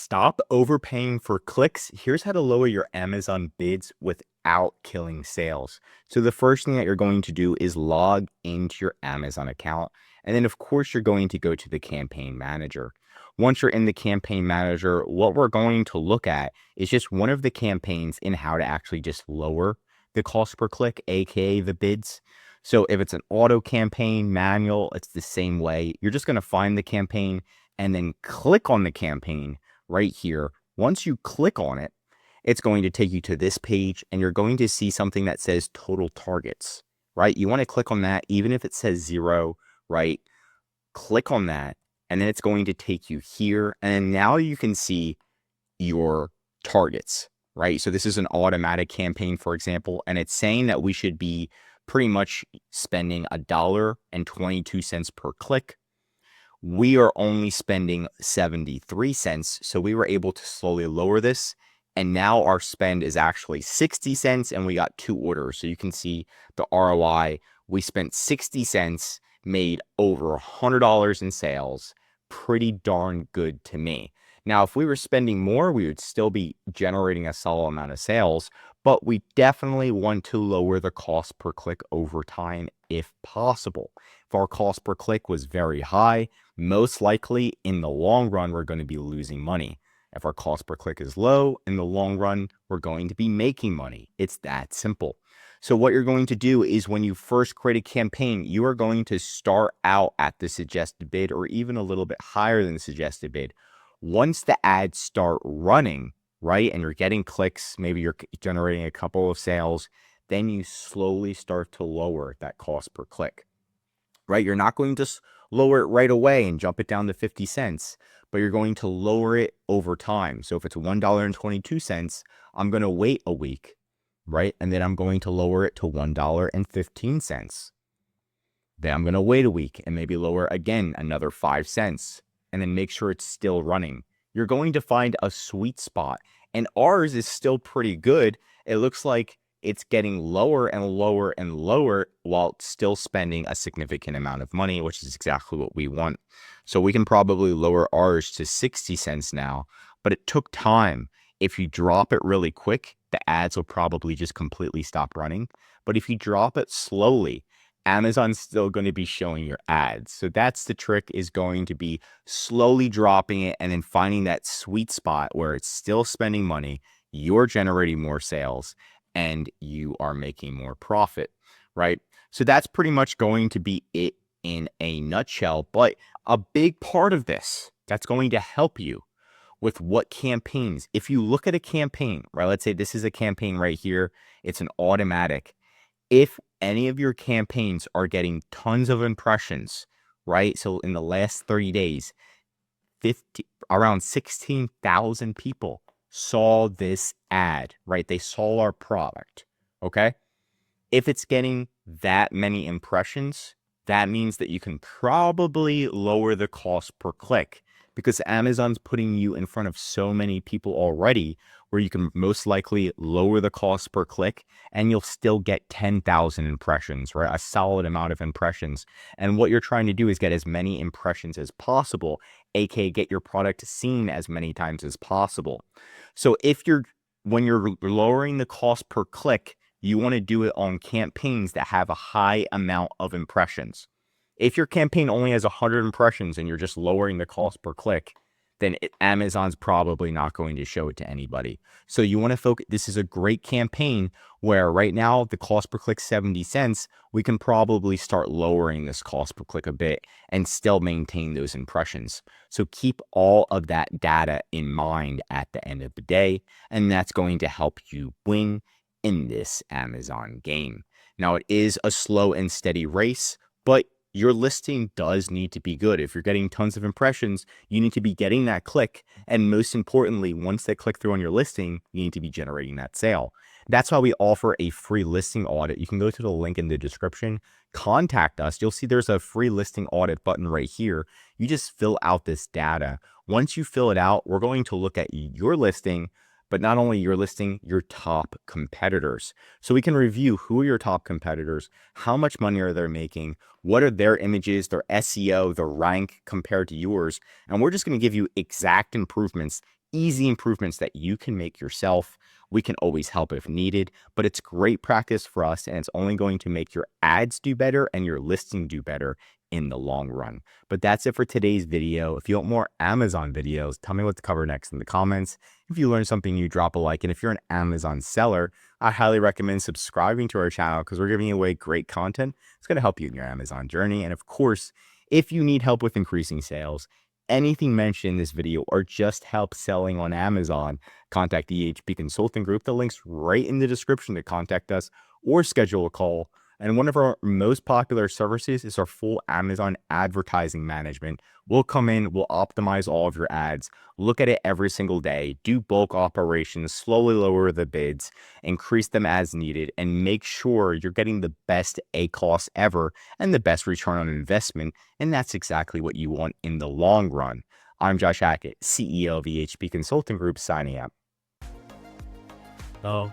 Stop overpaying for clicks. Here's how to lower your Amazon bids without killing sales. So the first thing that you're going to do is log into your Amazon account. And then of course, you're going to go to the campaign manager. Once you're in the campaign manager, what we're going to look at is just one of the campaigns in how to actually just lower the cost per click, AKA the bids. So if it's an auto campaign manual, it's the same way. You're just going to find the campaign and then click on the campaign right here. Once you click on it, it's going to take you to this page and you're going to see something that says total targets, right? You want to click on that, even if it says 0, right? Click on that, and then it's going to take you here. And now you can see your targets, right? So this is an automatic campaign, for example, and it's saying that we should be pretty much spending $1.22 per click. We are only spending 73 cents. So we were able to slowly lower this. And now our spend is actually 60 cents and we got 2 orders. So you can see the ROI. We spent 60 cents, made over $100 in sales. Pretty darn good to me. Now, if we were spending more, we would still be generating a solid amount of sales, but we definitely want to lower the cost per click over time if possible. If our cost per click was very high, most likely in the long run, we're going to be losing money. If our cost per click is low, in the long run, we're going to be making money. It's that simple. So what you're going to do is when you first create a campaign, you are going to start out at the suggested bid or even a little bit higher than the suggested bid. Once the ads start running, right, and you're getting clicks, maybe you're generating a couple of sales, then you slowly start to lower that cost per click, right? You're not going to lower it right away and jump it down to 50 cents, but you're going to lower it over time. So if it's $1.22, I'm going to wait a week, right? And then I'm going to lower it to $1.15. Then I'm going to wait a week and maybe lower again another 5 cents. And then make sure it's still running. You're going to find a sweet spot. And ours is still pretty good. It looks like it's getting lower and lower and lower while still spending a significant amount of money, which is exactly what we want. So we can probably lower ours to 60 cents now, but it took time. If you drop it really quick, the ads will probably just completely stop running. But if you drop it slowly, Amazon's still going to be showing your ads. So that's the trick, is going to be slowly dropping it and then finding that sweet spot where it's still spending money, you're generating more sales, and you are making more profit, right? So that's pretty much going to be it in a nutshell. But a big part of this that's going to help you with what campaigns, if you look at a campaign, right? Let's say this is a campaign right here. It's an automatic. If any of your campaigns are getting tons of impressions, right? So in the last 30 days, around 16,000 people saw this ad, right? They saw our product, okay? If it's getting that many impressions, that means that you can probably lower the cost per click, because Amazon's putting you in front of so many people already where you can most likely lower the cost per click and you'll still get 10,000 impressions, right? A solid amount of impressions. And what you're trying to do is get as many impressions as possible, aka get your product seen as many times as possible. So when you're lowering the cost per click, you want to do it on campaigns that have a high amount of impressions. If your campaign only has 100 impressions and you're just lowering the cost per click, then Amazon's probably not going to show it to anybody. So you want to focus. This is a great campaign where right now the cost per click 70 cents. We can probably start lowering this cost per click a bit and still maintain those impressions. So keep all of that data in mind at the end of the day, and that's going to help you win in this Amazon game. Now, it is a slow and steady race, but your listing does need to be good. If you're getting tons of impressions, you need to be getting that click. And most importantly, once they click through on your listing, you need to be generating that sale. That's why we offer a free listing audit. You can go to the link in the description, contact us. You'll see there's a free listing audit button right here. You just fill out this data. Once you fill it out, we're going to look at your listing, but not only your listing, your top competitors. So we can review who are your top competitors, how much money are they making, what are their images, their SEO, their rank compared to yours, and we're just going to give you exact improvements, easy improvements that you can make yourself. We can always help if needed, but it's great practice for us, and it's only going to make your ads do better and your listing do better in the long run. But that's it for today's video. If you want more Amazon videos, tell me what to cover next in the comments. If you learned something new, drop a like. And if you're an Amazon seller, I highly recommend subscribing to our channel because we're giving away great content. It's going to help you in your Amazon journey. And of course, if you need help with increasing sales, anything mentioned in this video, or just help selling on Amazon, contact EHP Consulting Group. The link's right in the description to contact us or schedule a call. And one of our most popular services is our full Amazon advertising management. We'll come in, we'll optimize all of your ads, look at it every single day, do bulk operations, slowly lower the bids, increase them as needed, and make sure you're getting the best ACoS ever and the best return on investment. And that's exactly what you want in the long run. I'm Josh Hackett, CEO of EHP Consulting Group, signing out. Oh.